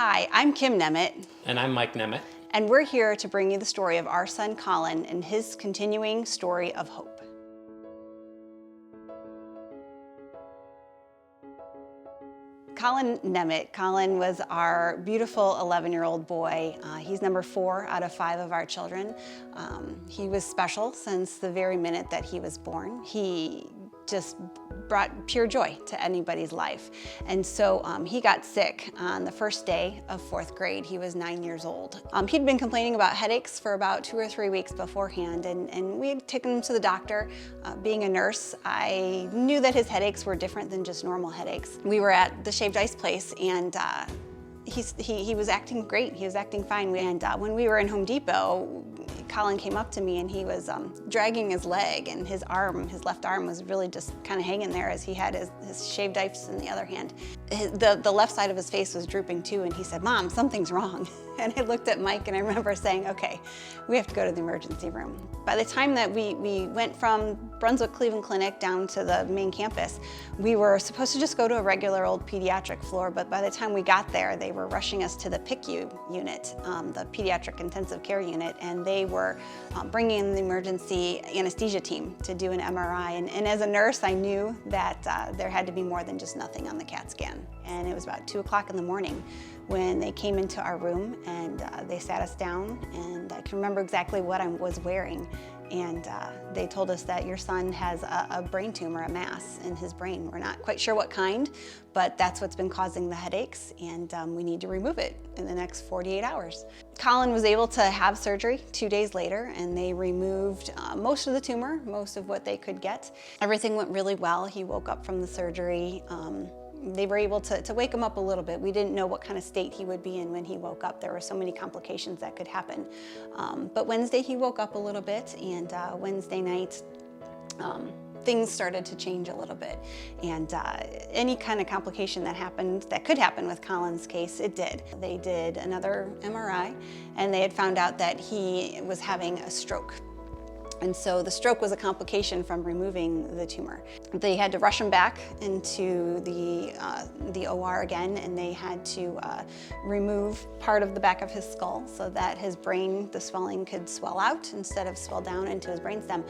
Hi, I'm Kim Nemet. And I'm Mike Nemet. And we're here to bring you the story of our son Collin and his continuing story of hope. Collin Nemet. Collin was our beautiful 11-year-old boy. He's number 4 out of 5 of our children. He was special since the very minute that he was born. He just brought pure joy to anybody's life. And so he got sick on the first day of 4th grade. He was 9 years old. He'd been complaining about headaches for about 2 or 3 weeks beforehand, and we had taken him to the doctor. Being a nurse, I knew that his headaches were different than just normal headaches. We were at the shaved ice place, and he was acting great. He was acting fine. And when we were in Home Depot, Collin came up to me and he was dragging his leg, and his left arm was really just kind of hanging there as he had his shaved ice in the other hand. The left side of his face was drooping too, and he said, "Mom, something's wrong." And I looked at Mike and I remember saying, "Okay, we have to go to the emergency room." By the time that we went from Brunswick Cleveland Clinic down to the main campus, we were supposed to just go to a regular old pediatric floor, but by the time we got there, they were rushing us to the PICU unit, the pediatric intensive care unit, and they were bringing in the emergency anesthesia team to do an MRI. And as a nurse, I knew that there had to be more than just nothing on the CAT scan. And it was about 2 o'clock in the morning when they came into our room, and they sat us down, and I can remember exactly what I was wearing. And they told us that your son has a brain tumor, a mass in his brain. We're not quite sure what kind, but that's what's been causing the headaches, and we need to remove it in the next 48 hours. Collin was able to have surgery 2 days later, and they removed most of the tumor, most of what they could get. Everything went really well. He woke up from the surgery. They were able to wake him up a little bit. We didn't know what kind of state he would be in when he woke up. There were so many complications that could happen. But Wednesday he woke up a little bit, and Wednesday night things started to change a little bit. And any kind of complication that could happen with Collin's case, it did. They did another MRI, and they had found out that he was having a stroke. And so the stroke was a complication from removing the tumor. They had to rush him back into the OR again, and they had to remove part of the back of his skull so that his brain, the swelling, could swell out instead of swell down into his brainstem.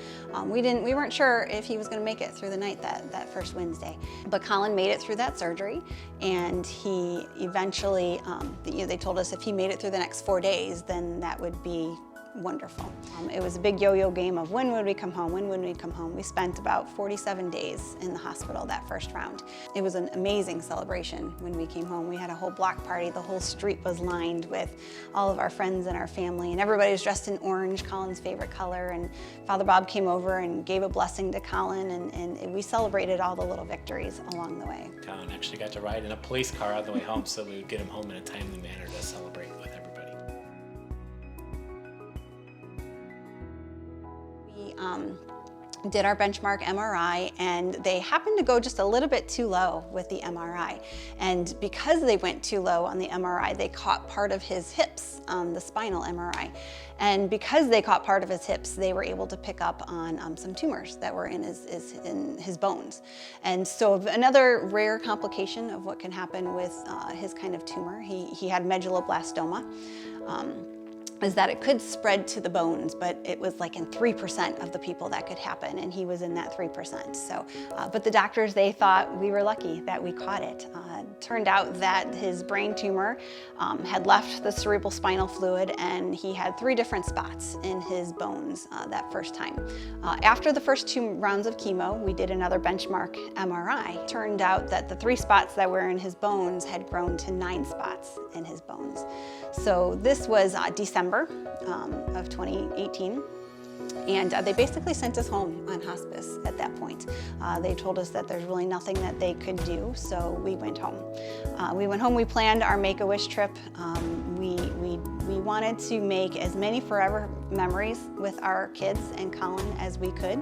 We weren't sure if he was going to make it through the night that first Wednesday, but Collin made it through that surgery, and he eventually, they told us if he made it through the next 4 days, then that would be wonderful. It was a big yo-yo game of when would we come home, when would we come home. We spent about 47 days in the hospital that first round. It was an amazing celebration when we came home. We had a whole block party. The whole street was lined with all of our friends and our family, and everybody was dressed in orange, Collin's favorite color, and Father Bob came over and gave a blessing to Collin, and we celebrated all the little victories along the way. Collin actually got to ride in a police car on the way home, so we would get him home in a timely manner to celebrate with everybody. Did our benchmark MRI, and they happened to go just a little bit too low with the MRI. And because they went too low on the MRI, they caught part of his hips on the spinal MRI. And because they caught part of his hips, they were able to pick up on some tumors that were in his bones. And so another rare complication of what can happen with his kind of tumor, he had medulloblastoma. Is that it could spread to the bones, but it was like in 3% of the people that could happen, and he was in that 3%. So, but the doctors, they thought we were lucky that we caught it. Turned out that his brain tumor had left the cerebral spinal fluid, and he had 3 different spots in his bones that first time. After the first 2 rounds of chemo, we did another benchmark MRI. Turned out that the 3 spots that were in his bones had grown to 9 spots in his bones. So this was December of 2018. And they basically sent us home on hospice at that point. They told us that there's really nothing that they could do, so we went home. We planned our Make-A-Wish trip. We wanted to make as many forever memories with our kids and Collin as we could.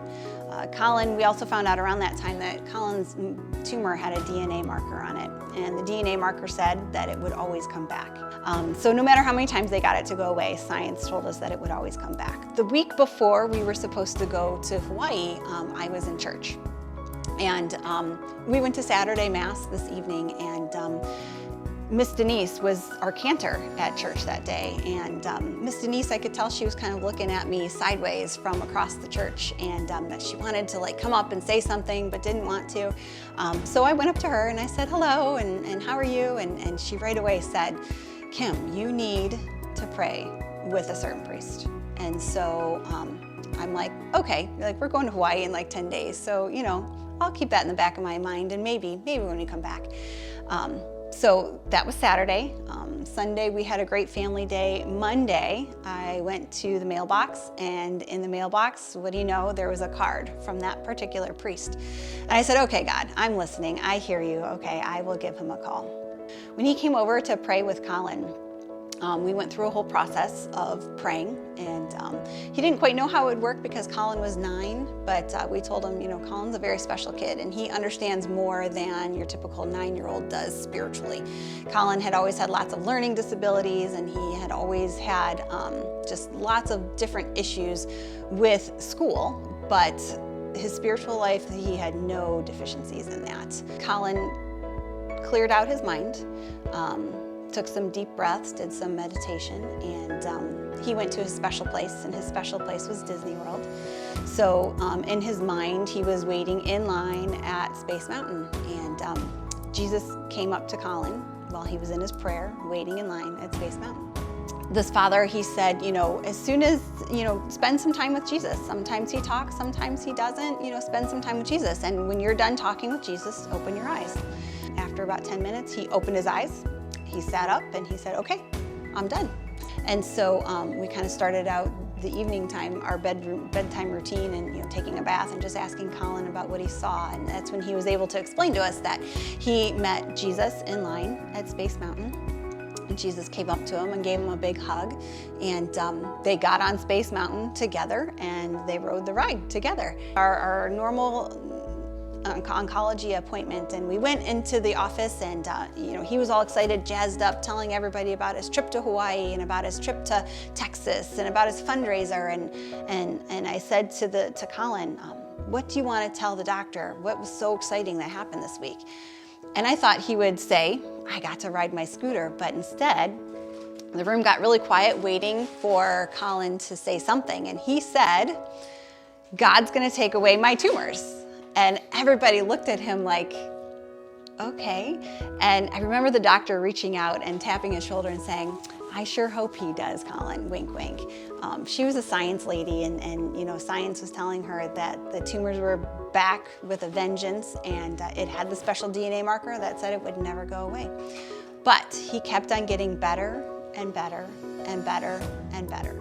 Collin, we also found out around that time that Collin's tumor had a DNA marker on it, and the DNA marker said that it would always come back. So no matter how many times they got it to go away, science told us that it would always come back. The week before we were supposed to go to Hawaii, I was in church. And we went to Saturday Mass this evening, and Miss Denise was our cantor at church that day, and Miss Denise, I could tell she was kind of looking at me sideways from across the church, and that she wanted to like come up and say something but didn't want to. So I went up to her and I said, hello, and how are you? And she right away said, Kim, you need to pray with a certain priest. And so I'm like, okay, like we're going to Hawaii in like 10 days. So, you know, I'll keep that in the back of my mind, and maybe when we come back. So that was Saturday. Sunday, we had a great family day. Monday, I went to the mailbox, and in the mailbox, what do you know, there was a card from that particular priest. And I said, okay, God, I'm listening. I hear you. Okay, I will give him a call. When he came over to pray with Collin, we went through a whole process of praying, and he didn't quite know how it would work because Collin was 9, but we told him, you know, Collin's a very special kid and he understands more than your typical 9-year-old does spiritually. Collin had always had lots of learning disabilities, and he had always had just lots of different issues with school, but his spiritual life, he had no deficiencies in that. Collin cleared out his mind. Took some deep breaths, did some meditation, and he went to his special place, and his special place was Disney World. So in his mind, he was waiting in line at Space Mountain, and Jesus came up to Collin while he was in his prayer, waiting in line at Space Mountain. This father, he said, you know, as soon as, you know, spend some time with Jesus. Sometimes he talks, sometimes he doesn't, you know, spend some time with Jesus. And when you're done talking with Jesus, open your eyes. After about 10 minutes, he opened his eyes. He sat up and he said, okay, I'm done. And so we kind of started out the evening time, our bedtime routine, and you know, taking a bath and just asking Collin about what he saw. And that's when he was able to explain to us that he met Jesus in line at Space Mountain. And Jesus came up to him and gave him a big hug. And they got on Space Mountain together and they rode the ride together. Our normal oncology appointment, and we went into the office, and you know, he was all excited, jazzed up, telling everybody about his trip to Hawaii and about his trip to Texas and about his fundraiser. And I said to Collin, what do you want to tell the doctor? What was so exciting that happened this week? And I thought he would say, I got to ride my scooter, but instead the room got really quiet, waiting for Collin to say something, and he said, God's gonna take away my tumors. And everybody looked at him like, okay. And I remember the doctor reaching out and tapping his shoulder and saying, I sure hope he does, Collin, wink, wink. She was a science lady, and you know, science was telling her that the tumors were back with a vengeance, and it had the special DNA marker that said it would never go away. But he kept on getting better and better and better and better.